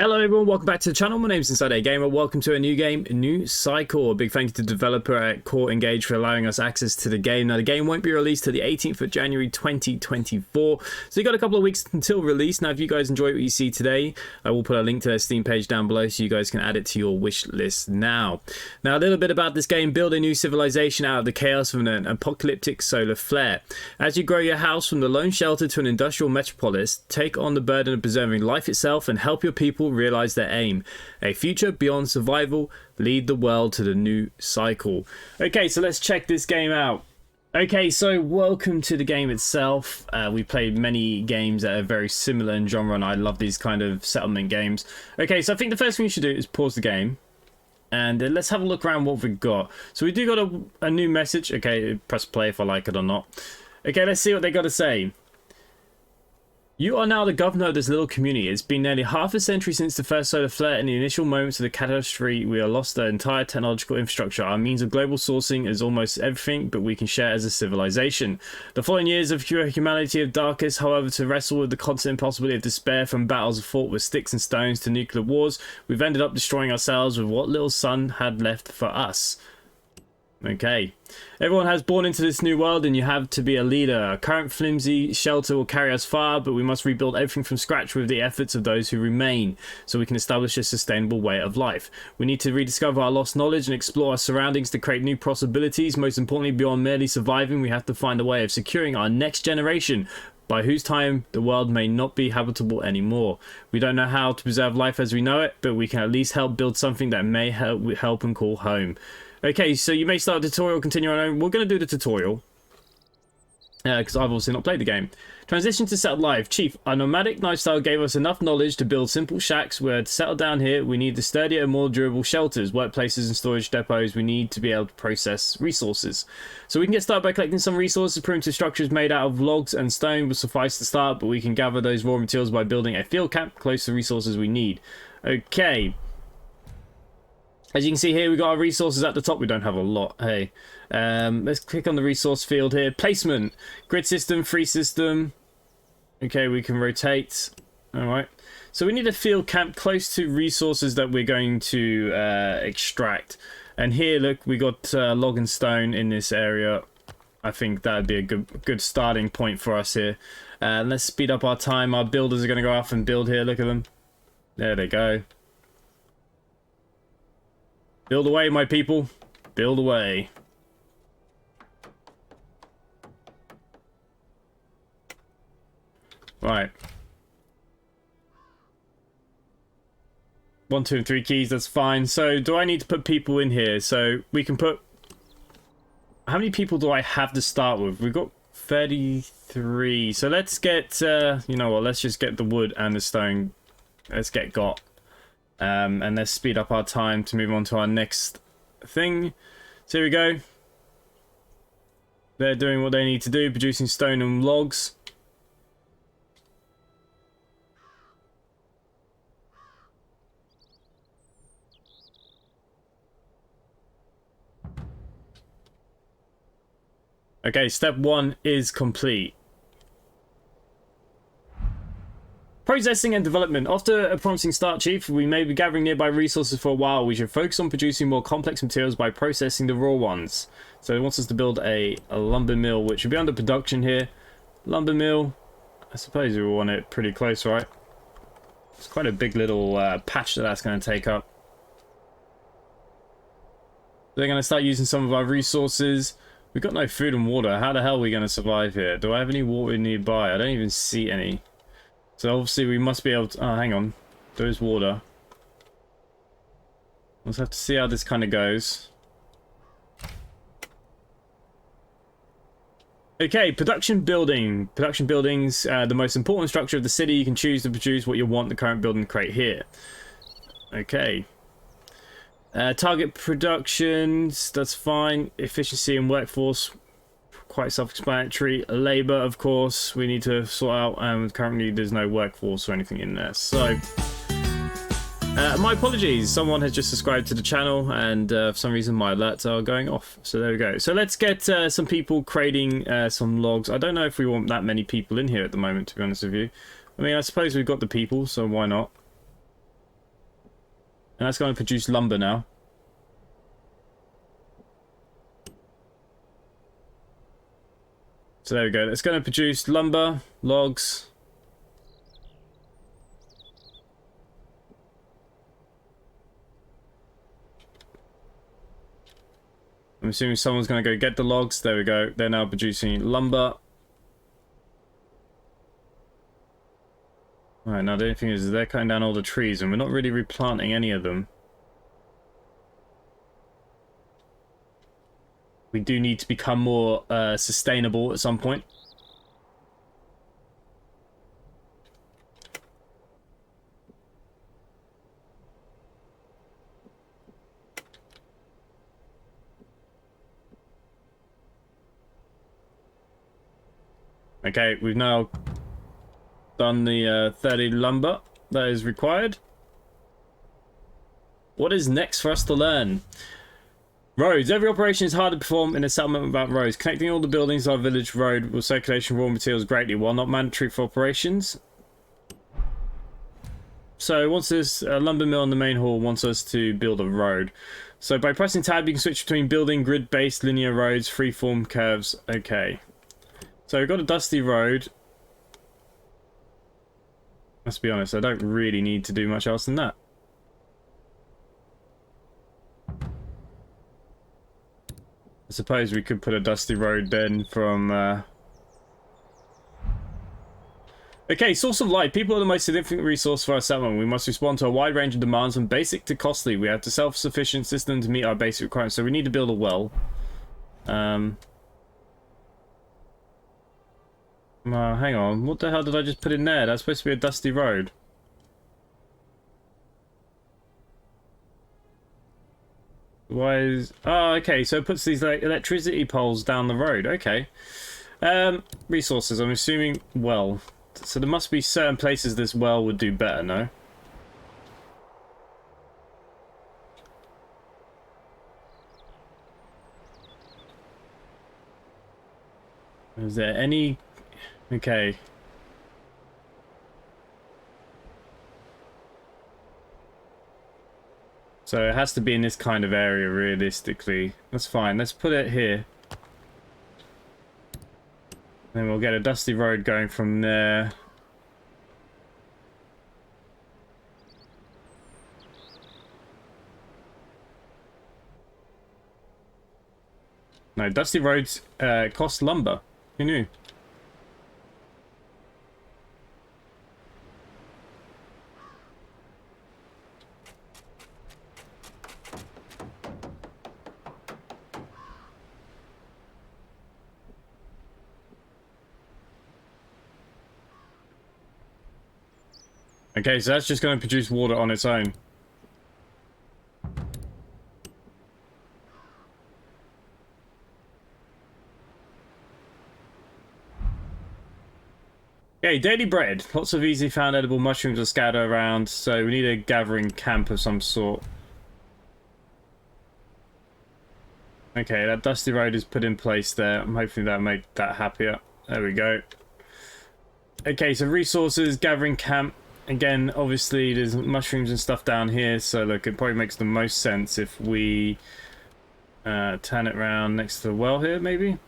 Hello everyone, welcome back to the channel. My name is InsideAgameR. Welcome to a new game, a new cycle. A big thank you to the developer at Core Engage for allowing us access to the game. Now the game won't be released till the 18th of January 2024, so you got a couple of weeks until release. Now if you guys enjoy what you see today, I will put a link to their Steam page down below so you guys can add it to your wish list now. Now a little bit about this game: build a new civilization out of the chaos of an apocalyptic solar flare. As you grow your house from the lone shelter to an industrial metropolis, take on the burden of preserving life itself and help your people realize their aim: a future beyond survival. Lead the world to the new cycle. Okay, so let's check this game out. Okay, so welcome to the game itself. We played many games that are very similar in genre, and I love these kind of settlement games. Okay, so I think the first thing you should do is pause the game and let's have a look around what we've got. So we do got a new message. Okay, press play if I like it or not. Okay, let's see what they got to say. You are now the governor of this little community. It's been nearly half a century since the first solar flare. In the initial moments of the catastrophe, we have lost the entire technological infrastructure. Our means of global sourcing is almost everything, but we can share as a civilization. The following years of humanity have darkest, however, to wrestle with the constant impossibility of despair, from battles fought with sticks and stones to nuclear wars. We've ended up destroying ourselves with what little sun had left for us. Okay, everyone has born into this new world and you have to be a leader. Our current flimsy shelter will carry us far, but we must rebuild everything from scratch with the efforts of those who remain, so we can establish a sustainable way of life. We need to rediscover our lost knowledge and explore our surroundings to create new possibilities. Most importantly, beyond merely surviving, we have to find a way of securing our next generation, by whose time the world may not be habitable anymore. We don't know how to preserve life as we know it, but we can at least help build something that may help and call home. Okay, so you may start a tutorial, continue on. We're going to do the tutorial because I've obviously not played the game. Transition to settled life. Chief, our nomadic lifestyle gave us enough knowledge to build simple shacks. We're to settle down here. We need the sturdier and more durable shelters, workplaces and storage depots. We need to be able to process resources. So we can get started by collecting some resources. Primitive structures made out of logs and stone will suffice to start, but we can gather those raw materials by building a field camp close to the resources we need. Okay. As you can see here, we've got our resources at the top. We don't have a lot. Hey, let's click on the resource field here. Placement, grid system, free system. Okay, we can rotate. All right. So we need a field camp close to resources that we're going to extract. And here, look, we got log and stone in this area. I think that'd be a good starting point for us here. Let's speed up our time. Our builders are going to go off and build here. Look at them. There they go. Build away, my people. Build away. Right. 1, 2, and 3 keys, that's fine. So, do I need to put people in here? So, we can put... How many people do I have to start with? We've got 33. So, let's get... you know what, let's just get the wood and the stone. Let's get got. And let's speed up our time to move on to our next thing. So here we go. They're doing what they need to do, producing stone and logs. Okay, step 1 is complete. Processing and development. After a promising start, Chief, we may be gathering nearby resources for a while. We should focus on producing more complex materials by processing the raw ones. So it wants us to build a lumber mill, which will be under production here. Lumber mill. I suppose we want it pretty close, right? It's quite a big little patch that's going to take up. They're going to start using some of our resources. We've got no food and water. How the hell are we going to survive here? Do I have any water nearby? I don't even see any. So obviously we must be able to... Oh, hang on. There is water. We'll have to see how this kind of goes. Okay, production building. Production buildings, the most important structure of the city. You can choose to produce what you want the current building to create here. Okay. Target productions, that's fine. Efficiency and workforce, quite self-explanatory. Labor, of course, we need to sort out, and currently there's no workforce or anything in there. So, my apologies, someone has just subscribed to the channel, and for some reason my alerts are going off. So there we go. So let's get some people creating some logs. I don't know if we want that many people in here at the moment, to be honest with you. I mean, I suppose we've got the people, so why not? And that's going to produce lumber now. So there we go. That's going to produce lumber, logs. I'm assuming someone's going to go get the logs. There we go. They're now producing lumber. Alright, now the only thing is they're cutting down all the trees and we're not really replanting any of them. We do need to become more sustainable at some point. Okay, we've now done the 30 lumber that is required. What is next for us to learn? Roads. Every operation is hard to perform in a settlement without roads. Connecting all the buildings to our village road will circulation raw materials greatly, while not mandatory for operations. So once this lumber mill in the main hall wants us to build a road. So by pressing tab you can switch between building grid-based linear roads, freeform curves. Okay. So we've got a dusty road. Let's be honest, I don't really need to do much else than that. I suppose we could put a dusty road then from... Okay, source of light. People are the most significant resource for our settlement. We must respond to a wide range of demands from basic to costly. We have a self-sufficient system to meet our basic requirements. So we need to build a well. Hang on, what the hell did I just put in there? That's supposed to be a dusty road. Why is... Oh, okay, so it puts these like electricity poles down the road. Okay. Resources, I'm assuming well. So there must be certain places this well would do better, no? Is there any... Okay. So it has to be in this kind of area, realistically. That's fine. Let's put it here. Then we'll get a dusty road going from there. No, dusty roads cost lumber. Who knew? Okay, so that's just going to produce water on its own. Okay, daily bread. Lots of easily found edible mushrooms are scattered around, so we need a gathering camp of some sort. Okay, that dusty road is put in place there. I'm hoping that'll make that happier. There we go. Okay, so resources, gathering camp. Again, obviously there's mushrooms and stuff down here, so look, it probably makes the most sense if we turn it around next to the well here, maybe?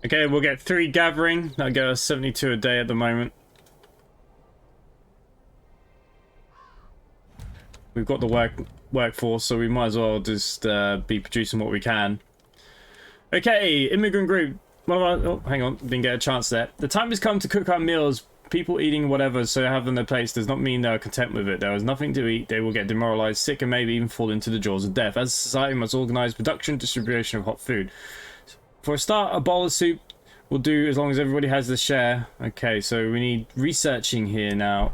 Okay, we'll get 3 gathering. That'll get us 72 a day at the moment. We've got the workforce, so we might as well just be producing what we can. Okay, immigrant group. Oh, hang on, didn't get a chance there. The time has come to cook our meals. People eating whatever so have on their plates does not mean they are content with it. There is nothing to eat. They will get demoralized, sick, and maybe even fall into the jaws of death. As a society, we must organize production and distribution of hot food. For a start, a bowl of soup will do as long as everybody has their share. Okay, so we need researching here now.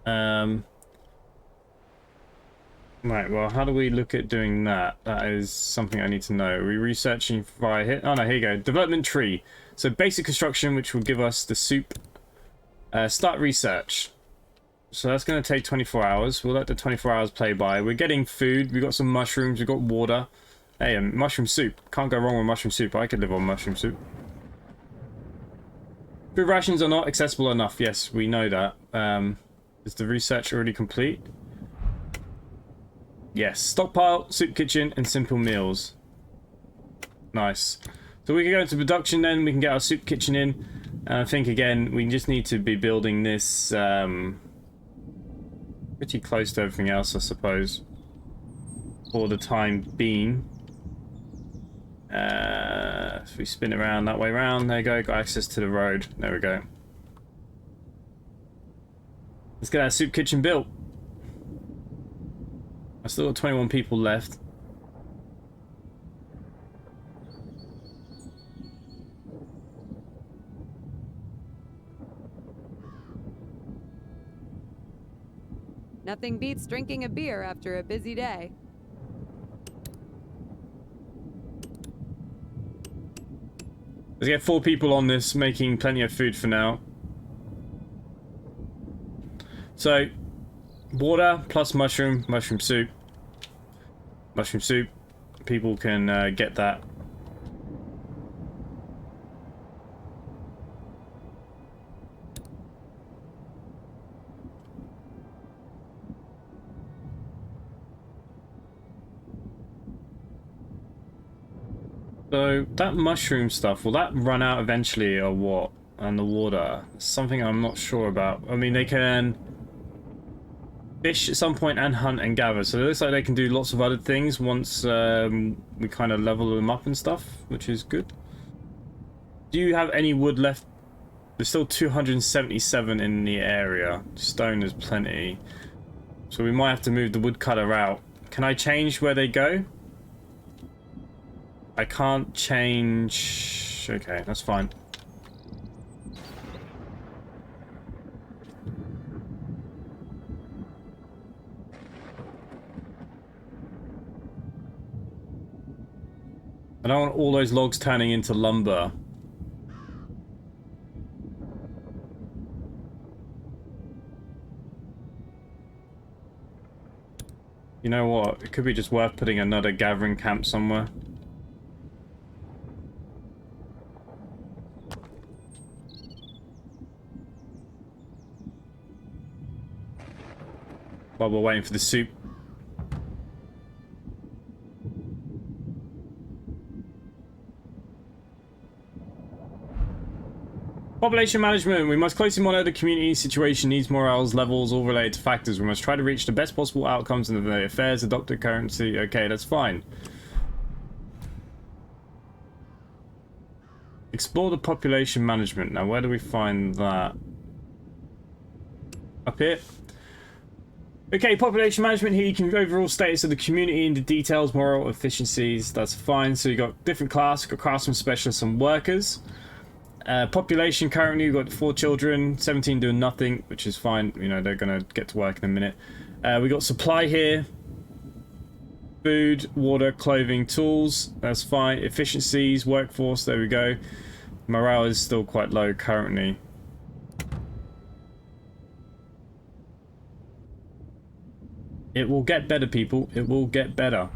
Right, well, how do we look at doing that? That is something I need to know. Are we researching via here? Oh no, here you go. Development tree. So basic construction, which will give us the soup. Start research. So that's going to take 24 hours. We'll let the 24 hours play by. We're getting food. We've got some mushrooms. We've got water. Hey, mushroom soup. Can't go wrong with mushroom soup. I could live on mushroom soup. Food rations are not accessible enough. Yes, we know that. Is the research already complete? Yes. Stockpile, soup kitchen, and simple meals. Nice. So we can go into production then. We can get our soup kitchen in. And I think, again, we just need to be building this pretty close to everything else, I suppose, for the time being. If we spin around that way around, there you go, got access to the road. There we go. Let's get our soup kitchen built. I still got 21 people left. Nothing beats drinking a beer after a busy day. Let's get 4 people on this, making plenty of food for now. So, water plus mushroom, mushroom soup. Mushroom soup. People can get that. So, that mushroom stuff, will that run out eventually or what? And the water? Something I'm not sure about. I mean, they can fish at some point and hunt and gather. So it looks like they can do lots of other things once we kind of level them up and stuff, which is good. Do you have any wood left? There's still 277 in the area. Stone is plenty. So we might have to move the woodcutter out. Can I change where they go? I can't change... Okay, that's fine. I don't want all those logs turning into lumber. You know what? It could be just worth putting another gathering camp somewhere. While we're waiting for the soup. Population management. We must closely monitor the community situation, needs, morales, levels, all related to factors. We must try to reach the best possible outcomes in the affairs, adopt a currency. Okay, that's fine. Explore the population management. Now, where do we find that? Up here. Okay, population management here. You can overall status of the community and the details, moral efficiencies. That's fine. So you got different class, got craftsmen, specialists, and workers. Population currently, we've got 4 children, 17 doing nothing, which is fine. You know, they're gonna get to work in a minute. We got supply here. Food, water, clothing, tools. That's fine. Efficiencies, workforce. There we go. Morale is still quite low currently. It will get better, people. It will get better.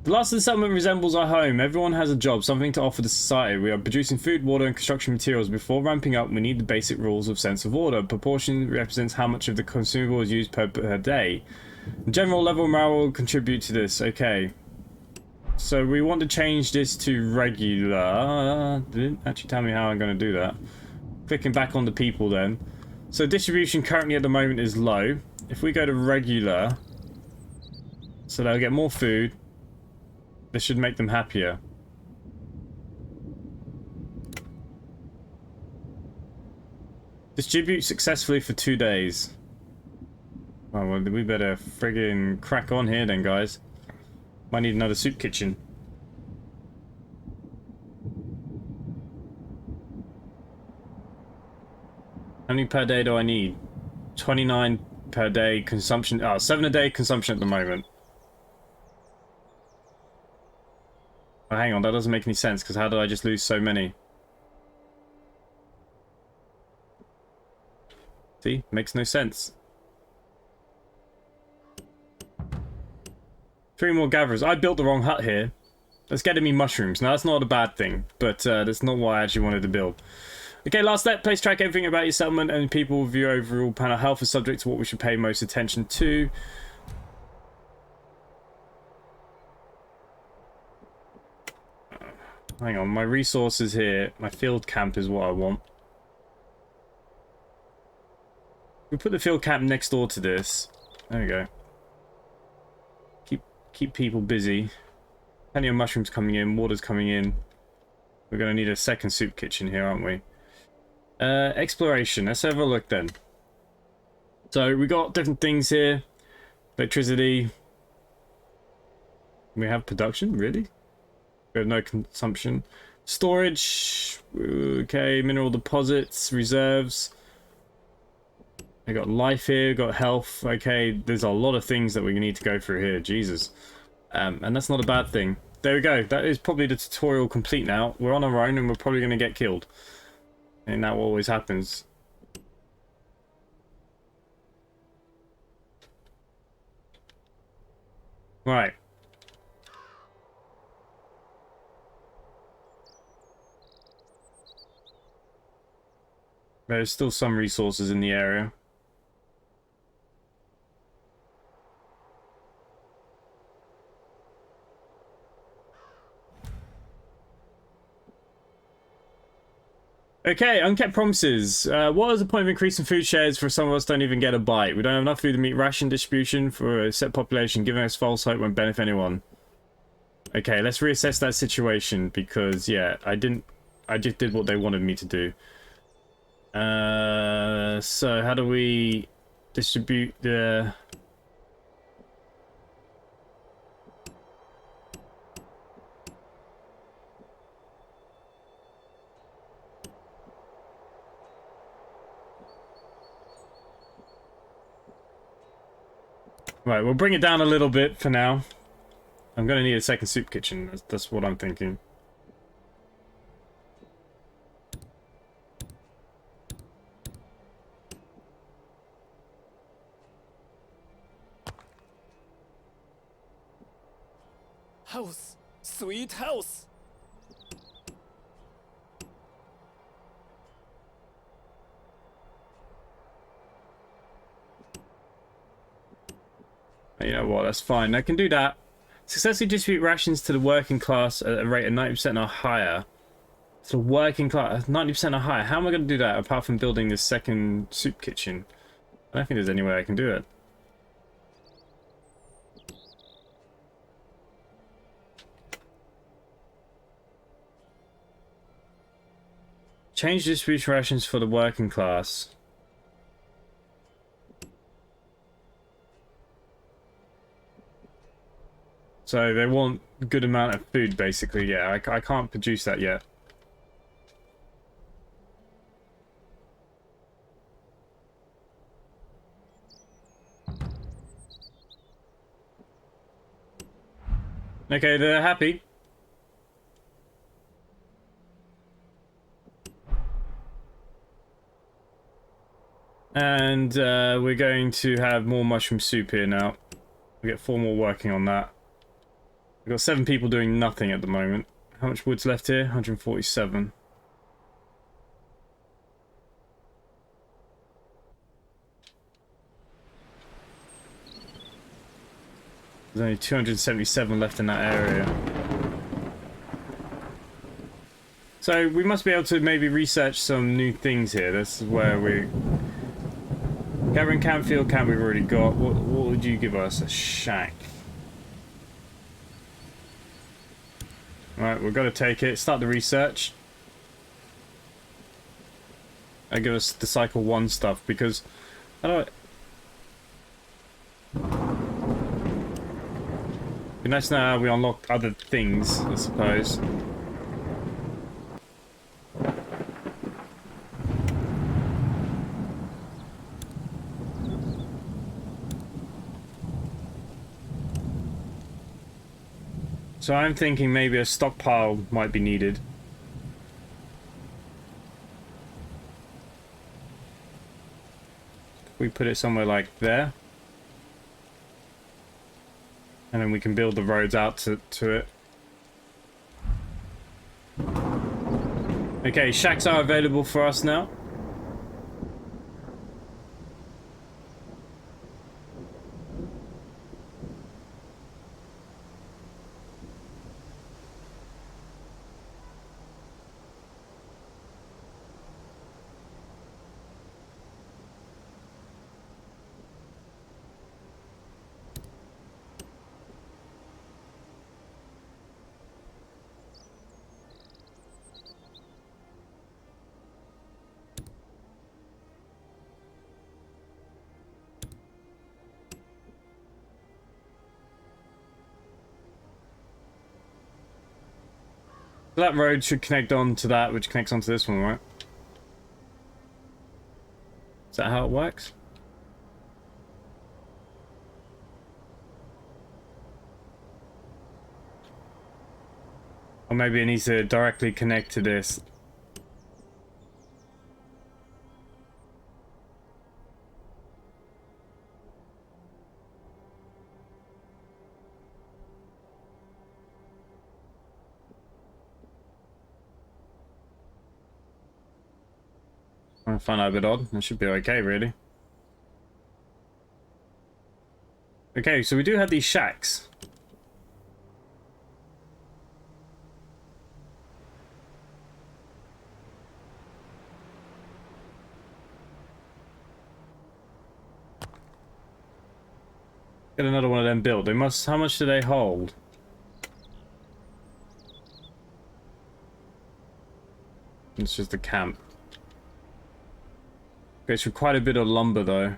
The last of the settlement resembles our home. Everyone has a job, something to offer the society. We are producing food, water, and construction materials. Before ramping up, we need the basic rules of sense of order. Proportion represents how much of the consumable is used per day. General level morale will contribute to this. Okay. So we want to change this to regular. They didn't actually tell me how I'm going to do that. Clicking back on the people then. So distribution currently at the moment is low. If we go to regular, so they'll get more food. This should make them happier. Distribute successfully for 2 days. Oh, well, we better friggin' crack on here then, guys. Might need another soup kitchen. How many per day do I need? 29 per day consumption. Oh, 7 a day consumption at the moment. Oh, hang on, that doesn't make any sense, because how did I just lose so many? See? Makes no sense. 3 more gatherers. I built the wrong hut here. That's getting me mushrooms. Now, that's not a bad thing, but that's not what I actually wanted to build. Okay, last step. Please track everything about your settlement and people with your overall panel health is subject to what we should pay most attention to. Hang on, my resources here. My field camp is what I want. We put the field camp next door to this. There we go. Keep people busy. Plenty of mushrooms coming in, water's coming in. We're going to need a second soup kitchen here, aren't we? Exploration. Let's have a look then. So we got different things here. Electricity. We have production, really? We have no consumption. Storage. Okay, mineral deposits, reserves. We got life here, got health. Okay, there's a lot of things that we need to go through here. Jesus. And that's not a bad thing. There we go. That is probably the tutorial complete now. We're on our own and we're probably going to get killed. And that always happens. Right. There's still some resources in the area. Okay, unkept promises. What is the point of increasing food shares for some of us don't even get a bite? We don't have enough food to meet ration distribution for a set population. Giving us false hope won't benefit anyone. Okay, let's reassess that situation because, yeah, I just did what they wanted me to do. So how do we distribute the... Right, we'll bring it down a little bit for now. I'm going to need a second soup kitchen. That's what I'm thinking. House! Sweet house! You know what, that's fine. I can do that. Successfully distribute rations to the working class at a rate of 90% or higher. So working class, 90% or higher. How am I going to do that apart from building this second soup kitchen? I don't think there's any way I can do it. Change distribution rations for the working class. So they want a good amount of food, basically. Yeah, I can't produce that yet. Okay, they're happy. And we're going to have more mushroom soup here now. We get 4 more working on that. We've got 7 people doing nothing at the moment. How much wood's left here? 147. There's only 277 left in that area. So we must be able to maybe research some new things here. This is where we... Gathering camp, field camp we've already got. What would you give us? A shack. Alright, we've got to take it. Start the research. And give us the cycle 1 stuff because... How do I... Be nice now we unlock other things, I suppose. So I'm thinking maybe a stockpile might be needed. We put it somewhere like there. And then we can build the roads out to it. Okay, shacks are available for us now. So that road should connect on to that, which connects onto this one, right? Is that how it works? Or maybe it needs to directly connect to this. I find that a bit odd. That should be okay, really. Okay, so we do have these shacks. Get another one of them built. They must. How much do they hold? It's just a camp. Okay, so quite a bit of lumber though.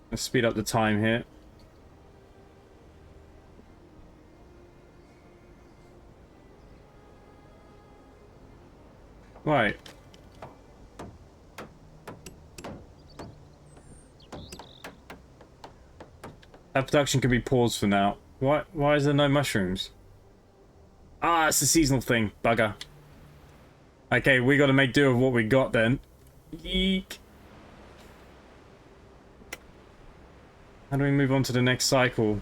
Let's speed up the time here. Right. That production can be paused for now. Why is there no mushrooms? Ah, it's a seasonal thing. Bugger. Okay, we gotta make do of what we got then. Yeek. How do we move on to the next cycle?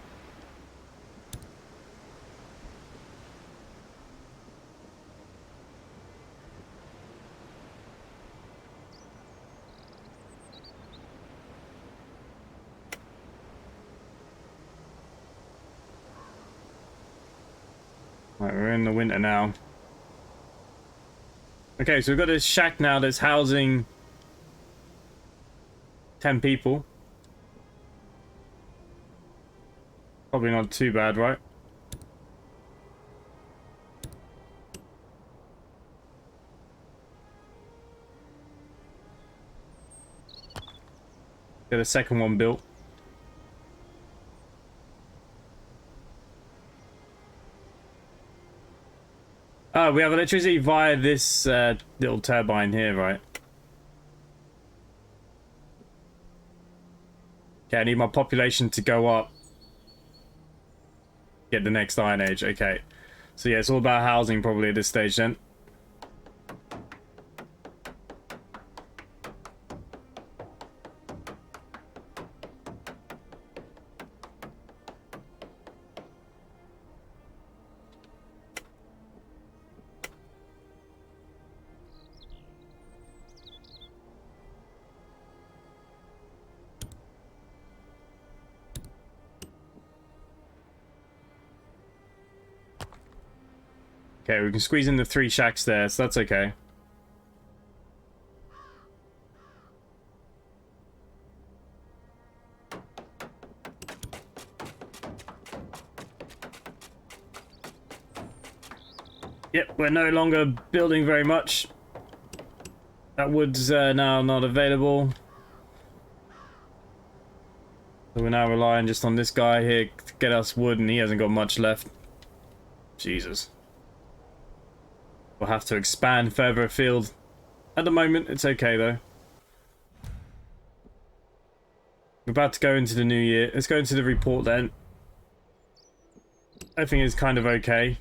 Right, we're in the winter now. Okay, so we've got this shack now that's housing 10 people. Probably not too bad, right? Get a second one built. Oh, we have electricity via this little turbine here, right? Okay, I need my population to go up. Get the next Iron Age, okay. So yeah, it's all about housing probably at this stage then. Okay, we can squeeze in the 3 shacks there, so that's okay. Yep, we're no longer building very much. That wood's now not available. So we're now relying just on this guy here to get us wood, and he hasn't got much left. Jesus. We'll have to expand further afield. At the moment, it's okay though. We're about to go into the new year. Let's go into the report then. I think it's kind of okay.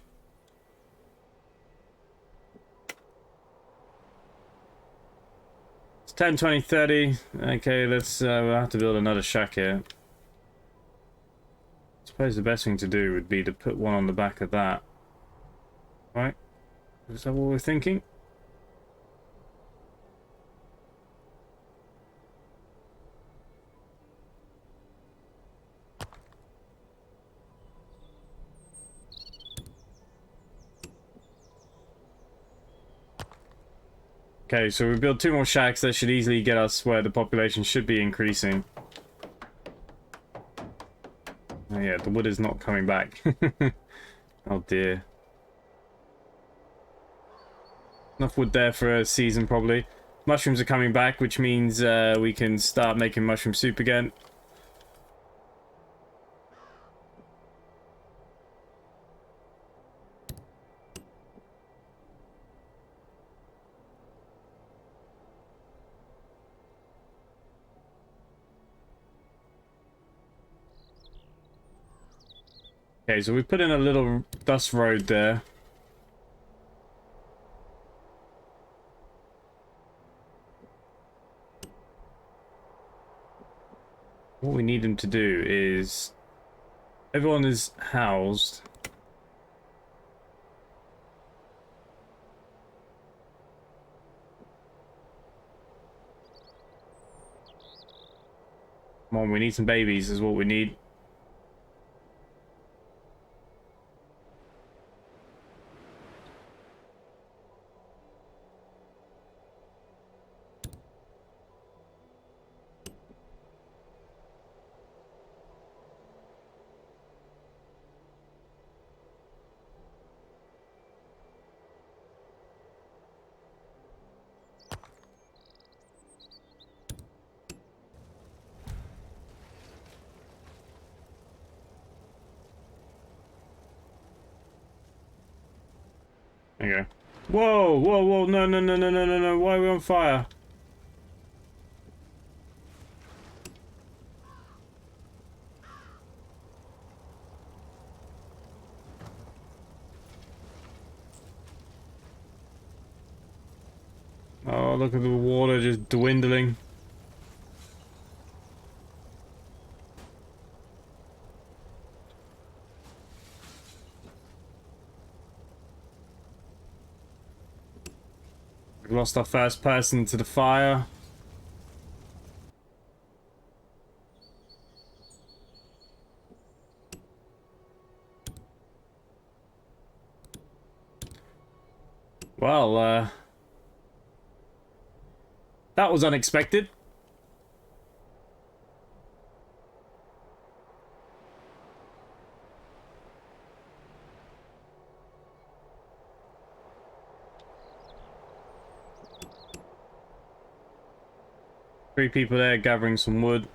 It's 10, 20, 30. Okay, let's we'll have to build another shack here. I suppose the best thing to do would be to put one on the back of that. Right? Is that what we're thinking? Okay, so we build 2 more shacks. That should easily get us where the population should be increasing. Oh yeah, the wood is not coming back. Oh dear. Enough wood there for a season, probably. Mushrooms are coming back, which means we can start making mushroom soup again. Okay, so we put in a little dust road there. What we need them to do is... Everyone is housed. Come on, we need some babies is what we need. There you go. Whoa, whoa, whoa, no, no, no, no, no, no, no, why are we on fire? Oh, look at the water just dwindling. We've lost our first person to the fire. Well, that was unexpected. Three people there gathering some wood.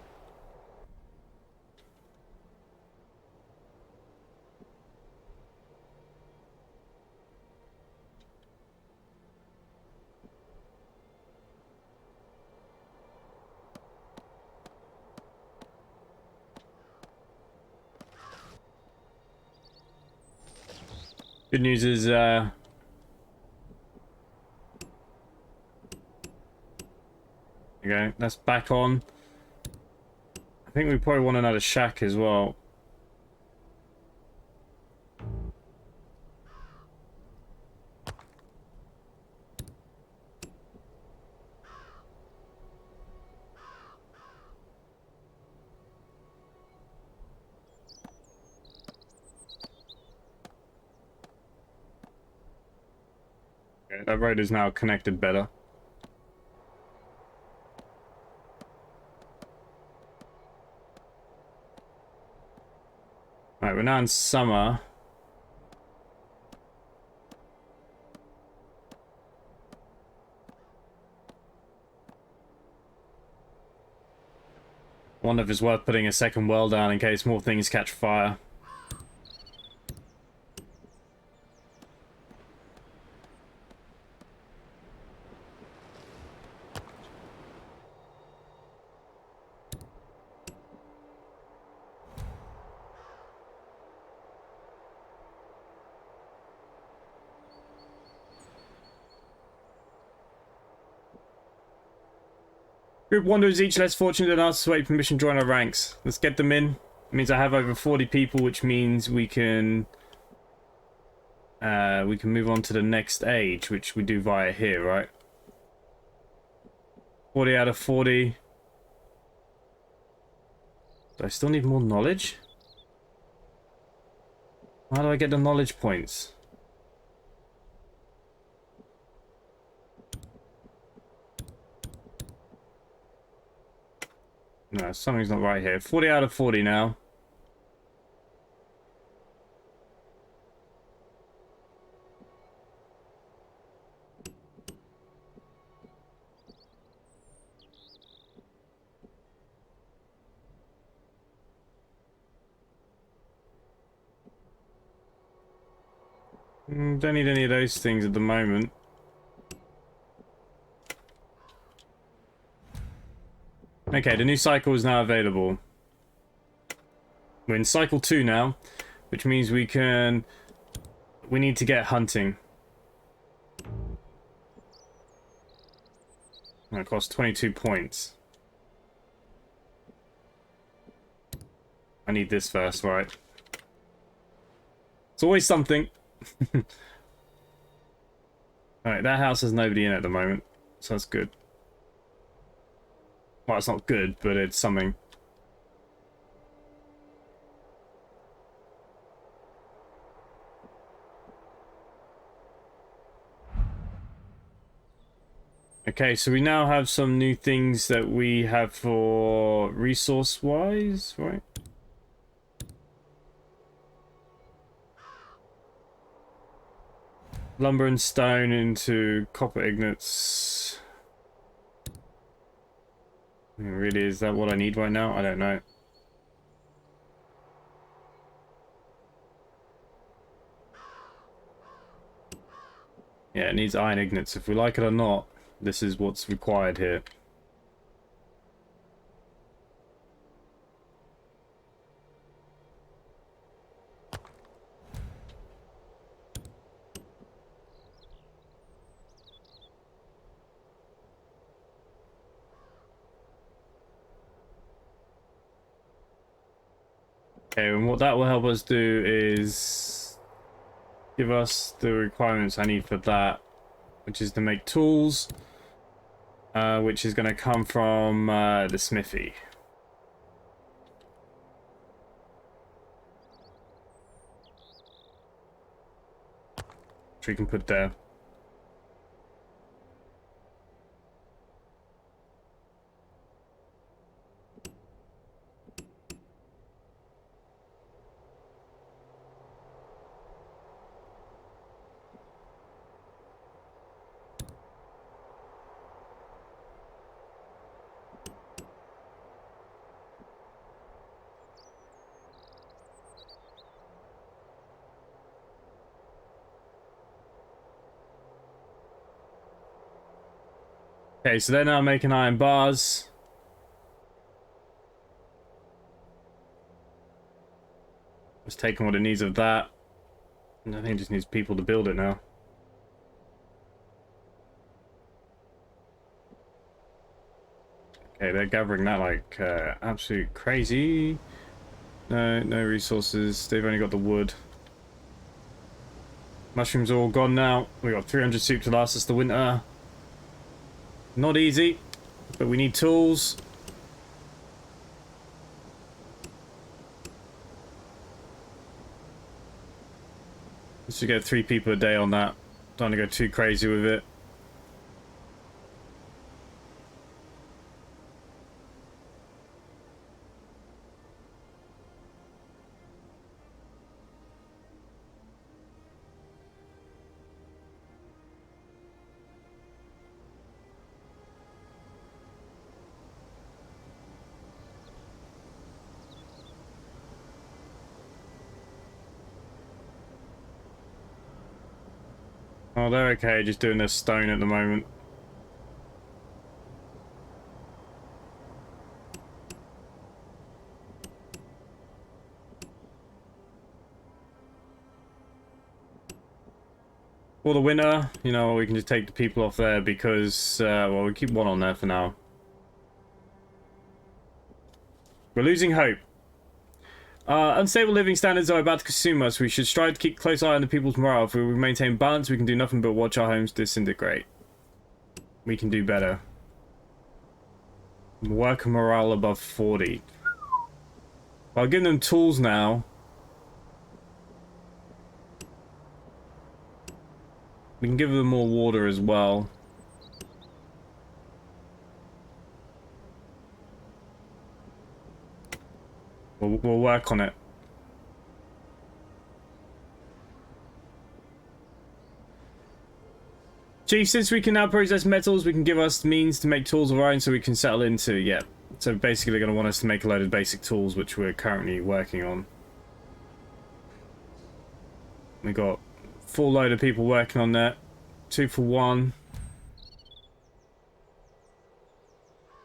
Good news is, okay, that's back on. I think we probably want another shack as well. Okay, that road is now connected better. Right, we're now in summer. Wonder if it's worth putting a second well down in case more things catch fire. Group wanderers each less fortunate than us wait permission to join our ranks. Let's get them in. It means I have over 40 people, which means we can move on to the next age, which we do via here, right? 40 out of 40. Do I still need more knowledge? How do I get the knowledge points? No, something's not right here. 40 out of 40 now. Don't need any of those things at the moment. Okay, the new cycle is now available. We're in cycle 2 now, which means we need to get hunting. That costs 22 points. I need this first, right? It's always something. Alright, that house has nobody in at the moment, so that's good. Well, it's not good, but it's something. Okay, so we now have some new things that we have for resource-wise, right? Lumber and stone into copper ignites. I mean, really, is that what I need right now? I don't know. Yeah, it needs iron ignites. If we like it or not, this is what's required here. Okay, and what that will help us do is give us the requirements I need for that, which is to make tools, which is going to come from the smithy. Which we can put there. Okay, so they're now making iron bars. It's taking what it needs of that. And I think it just needs people to build it now. Okay, they're gathering that like absolute crazy. No resources. They've only got the wood. Mushrooms are all gone now. We got 300 soup to last us the winter. Not easy, but we need tools. Let's just get 3 people a day on that. Don't want to go too crazy with it. Oh, they're okay, just doing their stone at the moment. For the winter, you know, we can just take the people off there because, well, we keep one on there for now. We're losing hope. Unstable living standards are about to consume us. We should strive to keep a close eye on the people's morale. If we maintain balance, we can do nothing but watch our homes disintegrate. We can do better. Worker morale above 40. I'll give them tools now. We can give them more water as well. We'll work on it. Chief, since we can now process metals, we can give us means to make tools of our own so we can settle into, yeah. So basically they're going to want us to make a load of basic tools, which we're currently working on. We got a full load of people working on that. 2 for 1.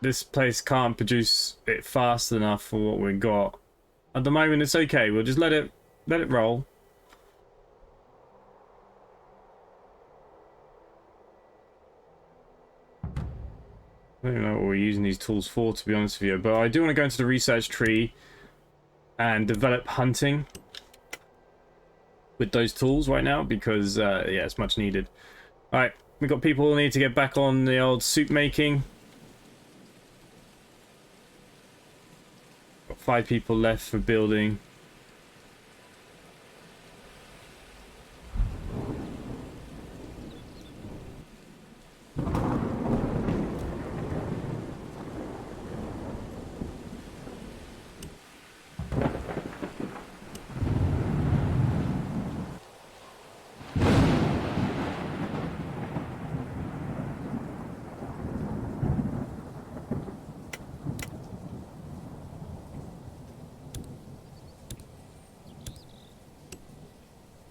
This place can't produce it fast enough for what we got. At the moment it's okay, we'll just let it roll. I don't know what we're using these tools for, to be honest with you, but I do want to go into the research tree and develop hunting with those tools right now because yeah, it's much needed. Alright, we've got people who need to get back on the old soup making. Got 5 people left for building.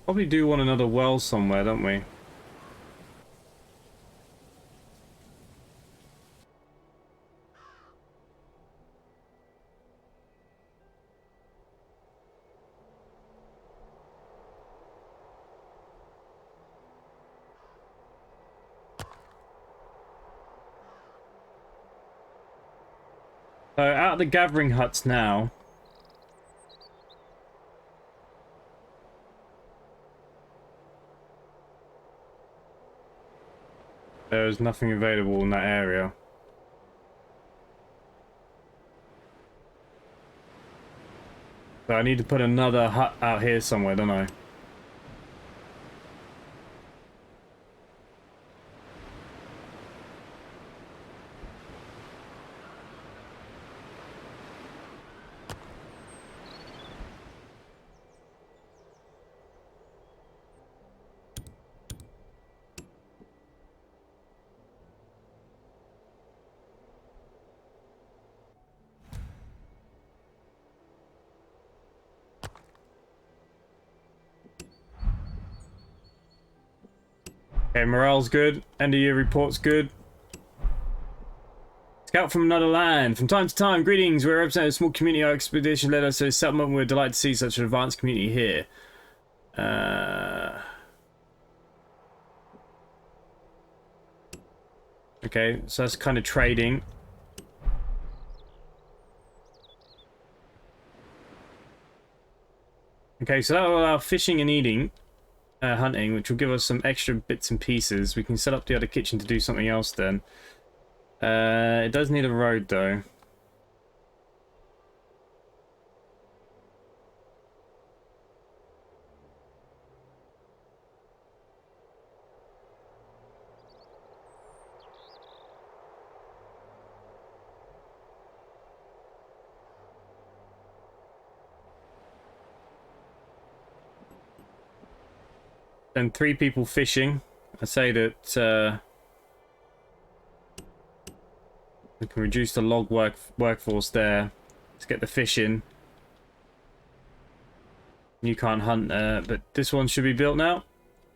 Probably do want another well somewhere, don't we? So out of the gathering huts now. There is nothing available in that area. So I need to put another hut out here somewhere, don't I? Okay, morale's good. End of year report's good. Scout from another land. From time to time, greetings. We're representing a small community. Our expedition led us to a settlement. We're delighted to see such an advanced community here. Okay, so that's kind of trading. Okay, so that will allow fishing and eating. Hunting, which will give us some extra bits and pieces. We can set up the other kitchen to do something else then. It does need a road though. Then 3 people fishing. I say that we can reduce the log workforce there. Let's get the fish in. You can't hunt there, but this one should be built now.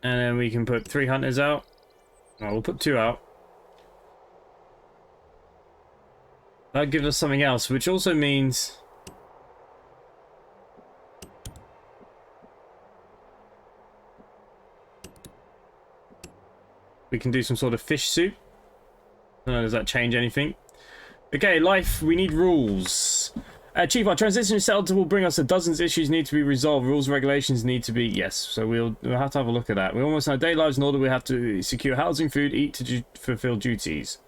And then we can put 3 hunters out. Oh, we'll put 2 out. That gives us something else, which also means we can do some sort of fish soup. I don't know, does that change anything? Okay, life, we need rules. Chief, our transition cell will bring us a dozens of issues need to be resolved. Rules and regulations need to be... Yes, so we'll have to have a look at that. We almost have daily lives in order. We have to secure housing, food, eat to fulfill duties.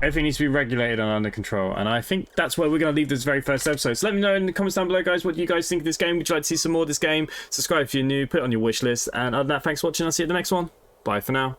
Everything needs to be regulated and under control. And I think that's where we're going to leave this very first episode. So let me know in the comments down below, guys, what you guys think of this game. Would you like to see some more of this game? Subscribe if you're new. Put it on your wish list. And other than that, thanks for watching. I'll see you at the next one. Bye for now.